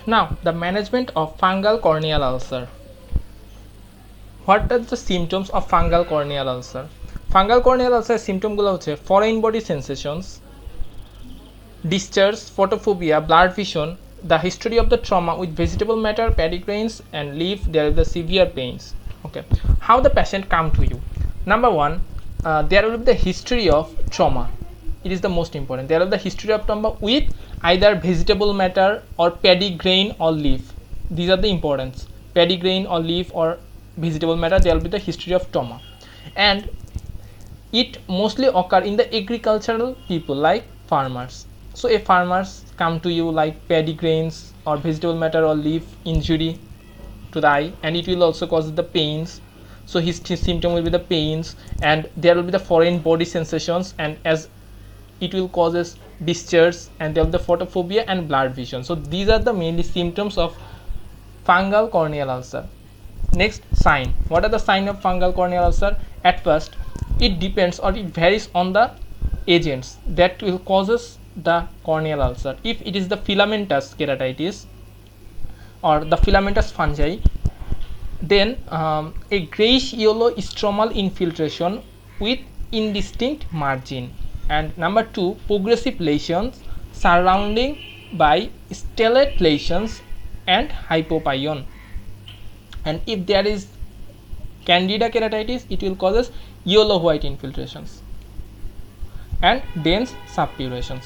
Now, the management of fungal corneal ulcer. What are the symptoms of fungal corneal ulcer? Fungal corneal ulcer symptomগুলো হচ্ছে foreign body sensations, discharge, photophobia, blurred vision, the history of the trauma with vegetable matter, paddy grains, and leaf. There is the severe pains. Okay, how the patient come to you? Number one, there will be the history of trauma. It is the most important. There will be the history of trauma with either vegetable matter or paddy grain or leaf. These are the importance. Paddy grain or leaf or vegetable matter. There will be the history of trauma, and it mostly occur in the agricultural people like farmers. So if farmers come to you like paddy grains or vegetable matter or leaf injury to the eye, and it will also cause the pains. So his symptom will be the pains, and there will be the foreign body sensations, and as it will causes discharge, and there will be the photophobia and blurred vision. So these are the mainly symptoms of fungal corneal ulcer. Next, sign. What are the sign of fungal corneal ulcer? At first, it depends or it varies on the agents that will causes the corneal ulcer. If it is the filamentous keratitis or the filamentous fungi, then a grayish yellow stromal infiltration with indistinct margin. And number two, progressive lesions surrounding by stellate lesions and hypopyon. And if there is candida keratitis, it will causes yellow white infiltrations and dense subpurations.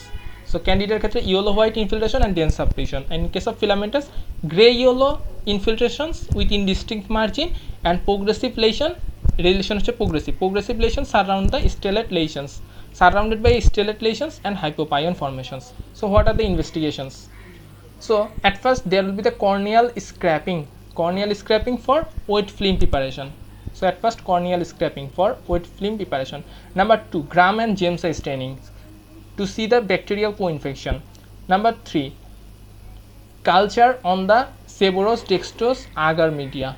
So candida ক্ষেত্রে yellow white infiltration and dense subpuration, and in case of filamentous, gray yellow infiltrations with indistinct margin and progressive lesion. Relation হচ্ছে progressive lesions surround the stellate lesions, surrounded by stellate lesions and hypopyon formations. So what are the investigations? So at first there will be the corneal scraping for wet film preparation. So at first corneal scraping for wet film preparation. Number two, Gram and James staining to see the bacterial co-infection. Number three, culture on the seborrhous dextrose agar media,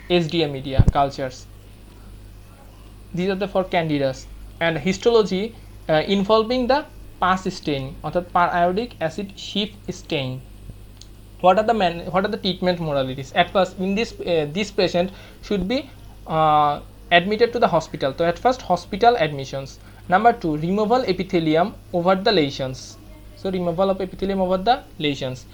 SDA media cultures. These are the for candidas. And histology involving the pus stain অর্থাৎ periodic acid sheaf stain. What are the treatment modalities? At first, in this patient should be admitted to the hospital. So at first, hospital admissions. Number two, removal epithelium over the lesions. So removal of epithelium over the lesions.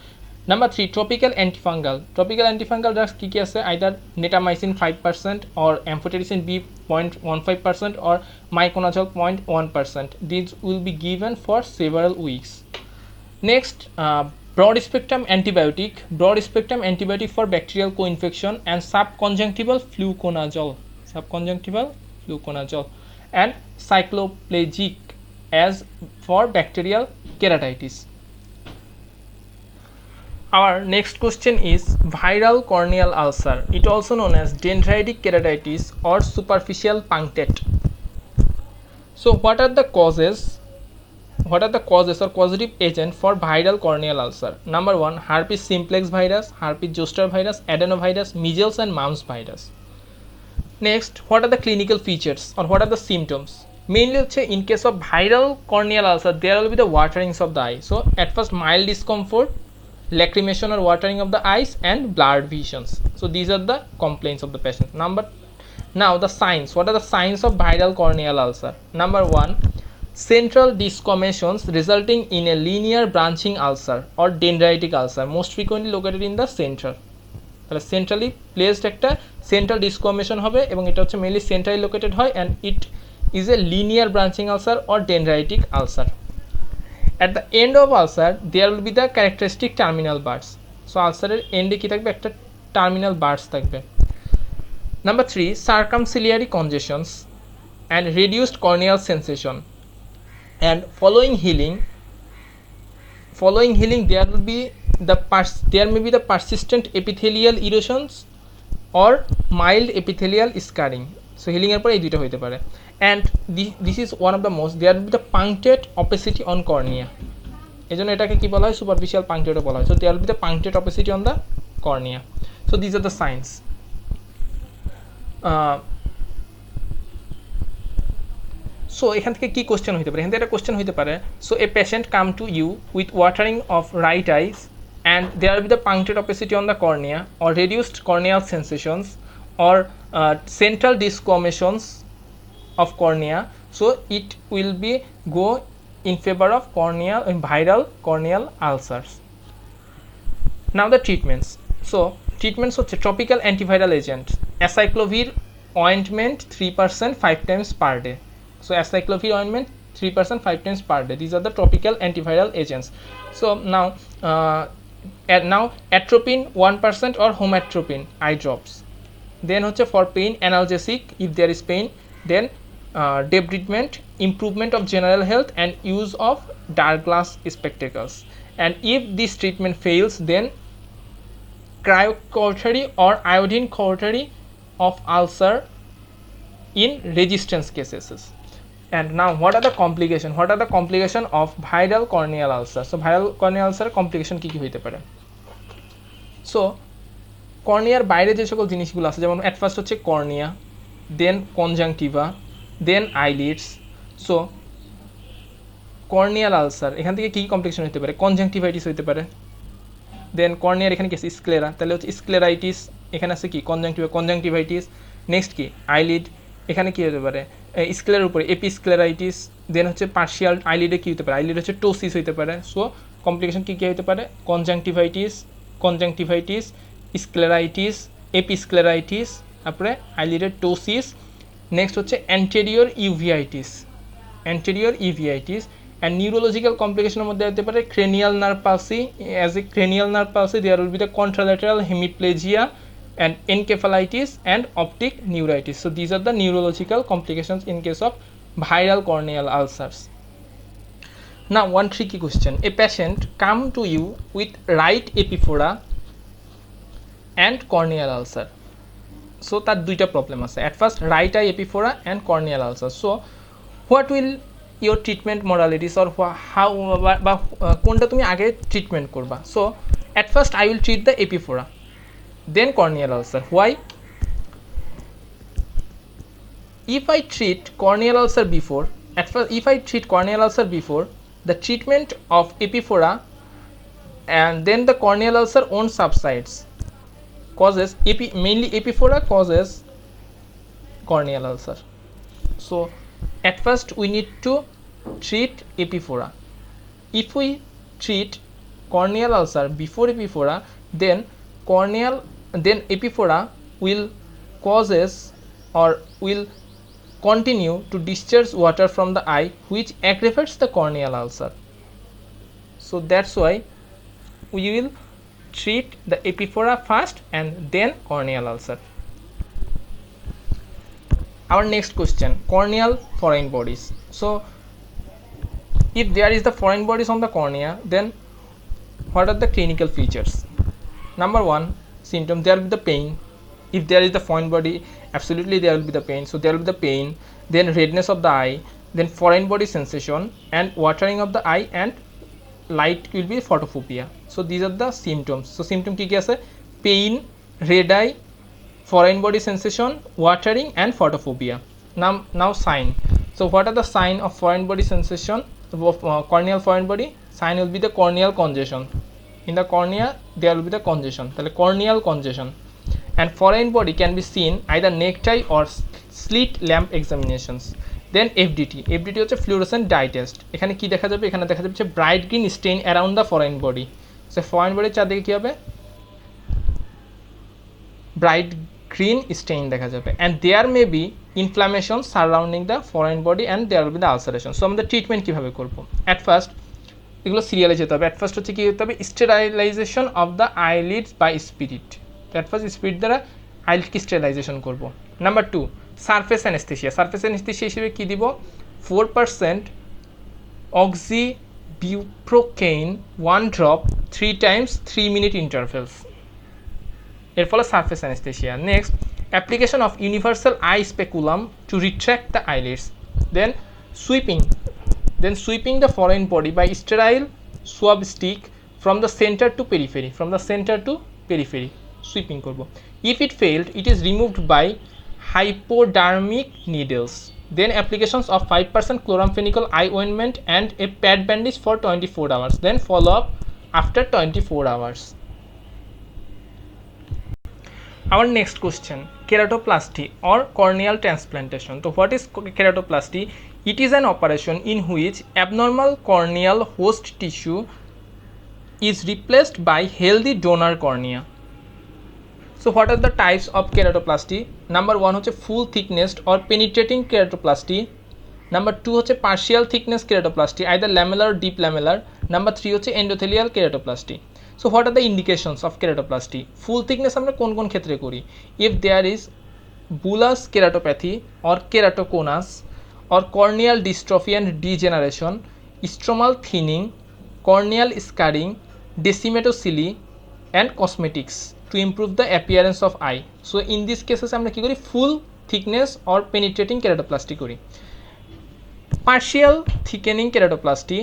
Number three, topical antifungal. Topical antifungal drugs কি আছে? Either netamycin 5% or amphotericin B 0.15% or miconazole 0.1%. These will be given for several weeks. Next, broad spectrum antibiotic for bacterial co-infection and subconjunctival fluconazole and cycloplegic as for bacterial keratitis. Our next question is viral corneal ulcer, it also known as dendritic keratitis or superficial punctate. So what are the causes or causative agent for viral corneal ulcer? Number one, herpes simplex virus, herpes zoster virus, adenovirus, measles and mumps virus. Next, what are the clinical features or what are the symptoms? Mainly in case of viral corneal ulcer, there will be the waterings of the eye. So at first, mild discomfort, lacrimation or watering of the eyes and blurred visions. So these are the complaints of the patient. Now the signs. What are the signs of viral corneal ulcer? Number one, central desquamations resulting in a linear branching ulcer or dendritic ulcer, most frequently located in the center. তাহলে centrally placed একটা central ডিসকোয়ামেশন হবে এবং এটা হচ্ছে mainly centrally located হয়, and it is a linear branching ulcer or dendritic ulcer. At the end of ulcer, there will be the characteristic terminal bursts. So ulcer এন্ডে কি থাকবে? একটা টার্মিনাল বার্ডস থাকবে. Number three, circumciliary congestions and reduced corneal sensation. And following healing, there may be the persistent epithelial erosions or mild epithelial scarring. So healing এর পরে এই দুইটা হইতে পারে. And this is one of the most, there will be the punctate opacity on cornea. এজন্য এটাকে কি বলা হয়? superficial punctate বলা হয়. So there will be the punctate opacity on the cornea. So these are the signs. So এখান থেকে কি কোশ্চেন হইতে পারে? এখান থেকে একটা কোশ্চেন হইতে পারে, so a patient come to you with watering of right eyes and there will be the punctate opacity on the cornea, or reduced corneal sensations, or central desquamations of cornea, so it will be go in favor of corneal viral corneal ulcers. Now the treatments. So treatments হচ্ছে topical antiviral agent, acyclovir ointment 3% 5 times per day. So acyclovir ointment 3% 5 times per day. These are the topical antiviral agents. So now atropine 1% or homatropine eye drops. Then হচ্ছে for pain analgesic if there is pain. Then debridement, improvement of general health, and use of dark glass spectacles. And if this treatment fails, then cryocautery or iodine cautery of ulcer in resistance cases. And now what are the complications? What are the complications of viral corneal ulcer? So viral corneal ulcer complication কি কি হইতে পারে? So কর্নিয়ার বাইরে যে সকল জিনিসগুলো আছে, যেমন at first হচ্ছে cornea, then conjunctiva, then eyelids. So corneal ulcer এখান থেকে কি কমপ্লিকেশন হতে পারে? কনজাংটিভাইটিস হতে পারে। দেন কর্নিয়ার এখানে কি আছে? স্ক্লেরা, তাহলে হচ্ছে স্ক্লেরাইটিস, এখানে আছে কি? কনজাংটিভাইটিস। নেক্সট কি? আইলিড, এখানে কি হতে পারে? স্ক্লেরার উপরে এপিস্ক্লেরাইটিস। দেন হচ্ছে পার্শিয়াল আইলিডে কি হতে পারে? আইলিড হচ্ছে টোসিস হতে পারে। সো কমপ্লিকেশন কি কি হতে পারে? কনজাংটিভাইটিস, স্ক্লেরাইটিস, এপিস্ক্লেরাইটিস, তারপরে আইলিডের টোসিস। নেক্সট হচ্ছে anterior uveitis, and neurological complication মধ্যে হতে পারে cranial nerve palsy. As a cranial nerve palsy there will be the contralateral hemiplegia and encephalitis and optic neuritis. So these are the neurological complications in case of viral corneal ulcers. Now one tricky question: a patient come to you with right epiphora and corneal ulcer. So তার দুইটা problem আছে, at first right eye epiphora and corneal ulcer. So what will your treatment modalities, or how বা কোনটা তুমি আগে treatment করবা? So at first I will treat the epiphora, then corneal ulcer. Why? If I treat corneal ulcer before, the treatment of epiphora and then the corneal ulcer won't subsides, causes mainly epiphora causes corneal ulcer. So at first we need to treat epiphora. If we treat corneal ulcer before epiphora, then epiphora will causes or will continue to discharge water from the eye, which aggravates the corneal ulcer. So that's why we will treat the epiphora first and then corneal ulcer. Our next question: corneal foreign bodies. So if there is the foreign bodies on the cornea, then what are the clinical features? Number one symptom, there will be the pain. If there is the foreign body, absolutely there will be the pain. So there will be the pain, then redness of the eye, then foreign body sensation and watering of the eye, and light will be photophobia. So these are the symptoms. So symptom কি কি আছে? Pain, red eye, foreign body sensation, watering and photophobia. Now sign. So what are the sign of foreign body sensation of corneal foreign body? Sign will be the corneal congestion. In the cornea there will be the congestion, তাহলে corneal congestion. And foreign body can be seen either necktie or slit lamp examinations. Then FDT হচ্ছে fluorescent dye test. এখানে কি দেখা যাবে? এখানে দেখা যাচ্ছে bright green stain around the foreign body. So foreign body চারদিকে কি হবে? bright green stain দেখা যাবে, and there may be inflammation surrounding the foreign body and there will be the ulceration. So আমাদের ট্রিটমেন্ট কিভাবে করব? at first এগুলো সিরিয়ালে যেতে হবে। at first হচ্ছে কি হতে হবে? sterilization of the eyelids by spirit. at first spirit দ্বারা আইলিড কি স্টেরিলাইজেশন করব। Number 2 surface anaesthesia. Surface anaesthesia হিসেবে কি দিব? 4% oxybuprocaine 1 drop 3 times 3 minute intervals. এর ফলে surface anaesthesia. Next application of universal eye speculum to retract the eyelids. Then sweeping the foreign body by sterile swab stick from the centre to periphery. Sweeping করব। If it failed it is removed by hypodermic needles. Then applications of 5% chloramphenicol eye ointment and a pad bandage for 24 hours. Then follow up after 24 hours. Our next question, keratoplasty or corneal transplantation. So what is keratoplasty? It is an operation in which abnormal corneal host tissue is replaced by healthy donor cornea. So what are the types of keratoplasty? Number 1 হচ্ছে full thickness or penetrating keratoplasty. Number 2 হচ্ছে partial thickness keratoplasty, either lamellar or deep lamellar. Number 3 হচ্ছে endothelial keratoplasty. So what are the indications of keratoplasty? Full thickness আমরা কোন কোন ক্ষেত্রে করি? If there is bullous keratopathy or keratoconus or corneal dystrophy and degeneration, stromal thinning, corneal scarring, decimatocele and cosmetics to improve the appearance of eye. So in these cases আমরা কি করি? Full thickness or penetrating keratoplasty করি. Partial thickening keratoplasty,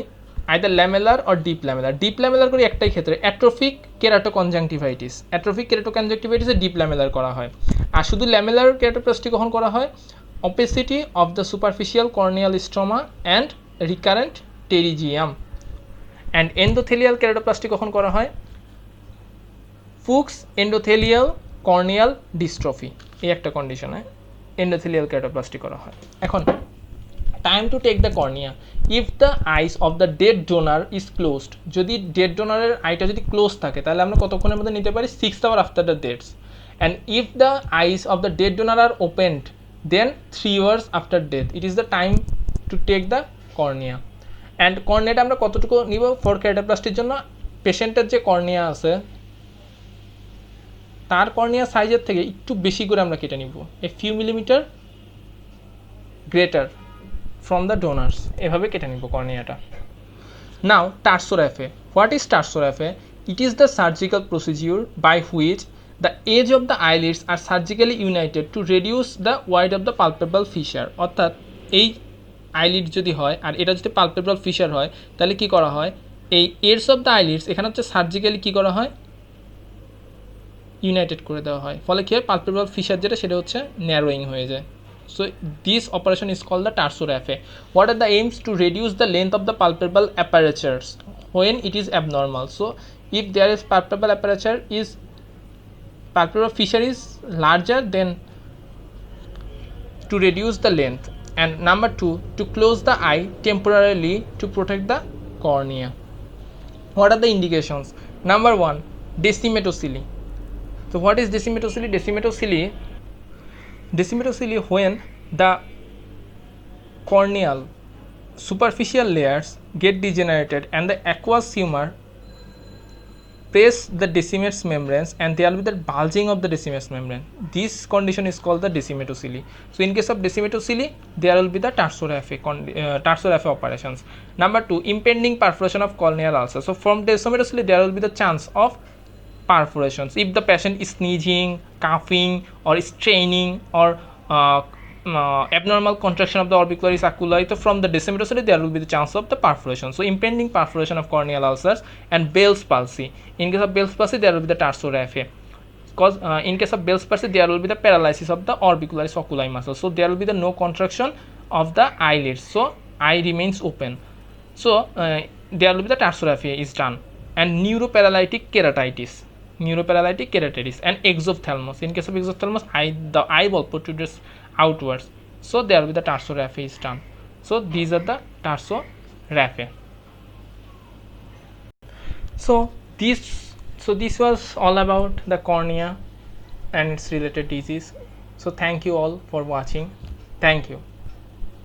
either lamellar or deep lamellar. Deep lamellar করি একটাই ক্ষেত্রে, atrophic keratoconjunctivitis. Atrophic keratoconjunctivitis এ deep lamellar করা হয়। আর শুধু lamellar keratoplasty কখন করা হয়? Opacity of the superficial corneal stroma and recurrent pterygium. And endothelial keratoplasty কখন করা হয়? Fuchs endothelial corneal dystrophy এই একটা কন্ডিশনে endothelial keratoplasty করা হয়। এখন time to take the cornea. If the eyes of the dead donor is closed, যদি dead donor এর আইটা যদি ক্লোজ থাকে তাহলে আমরা কতক্ষণের মধ্যে নিতে পারি? 6 hours after the death. And if the eyes of the dead donor are opened, then 3 hours after death. It is the time to take the cornea. And corneaটা আমরা কতটুকু নিব for keratoplasty জন্য? পেশেন্টের যে কর্নিয়া আছে তার কর্নিয়া সাইজের থেকে একটু বেশি করে আমরা কেটে নিব, a few millimeter greater from the donors, এভাবে কেটে নিব কর্নিয়াটা। Now tarsorrhaphy. What is tarsorrhaphy? It is the surgical procedure by which the edge of the eyelids are surgically united to reduce the width of the palpebral fissure. অর্থাৎ এই eyelid যদি হয় আর এটা যদি palpebral fissure হয় তাহলে কি করা হয়? এই এডস অফ দ্য আইলিডস এখানে হচ্ছে সার্জিক্যালি কি করা হয়? ইউনাইটেড করে দেওয়া হয়, ফলে কি হয়? palpebral fissure যেটা সেটা হচ্ছে ন্যারোয়িং হয়ে যায়। So this operation is called the tarsorrhaphy. What are the aims? To reduce the length of the palpebral apertures when it is abnormal. So if there is palpebral aperture is palpebral fissure is larger, then to reduce the length. And number 2, to close the eye temporarily to protect the cornea. What are the indications? Number 1, decimatocele. So what is decimatocele? Decimatocele when the corneal superficial layers get degenerated and the aqueous humor press the decimates membranes and there will be the bulging of the decimates membrane. This condition is called the decimatocele. So in case of decimatocele there will be the tarsorrhaphy operations. Number 2, impending perforation of corneal ulcer. So from decimatocele there will be the chance of perforations if the patient is sneezing, coughing or straining or abnormal contraction of the orbicularis oculi. So from the decimatocele there will be the chance of the perforation. So impending perforation of corneal ulcers and Bell's palsy. In case of Bell's palsy there will be the tarsorrhaphy, because in case of Bell's palsy there will be the paralysis of the orbicularis oculi muscle. So there will be the no contraction of the eyelids, so eye remains open. So there will be the tarsorrhaphy is done. And neuroparalytic keratitis and exophthalmos. In case of exophthalmos the eyeball protrudes outwards, so there will be the tarsorrhaphy is done. So these are the tarsorrhaphy. So this was all about the cornea and its related disease. So thank you all for watching. Thank you.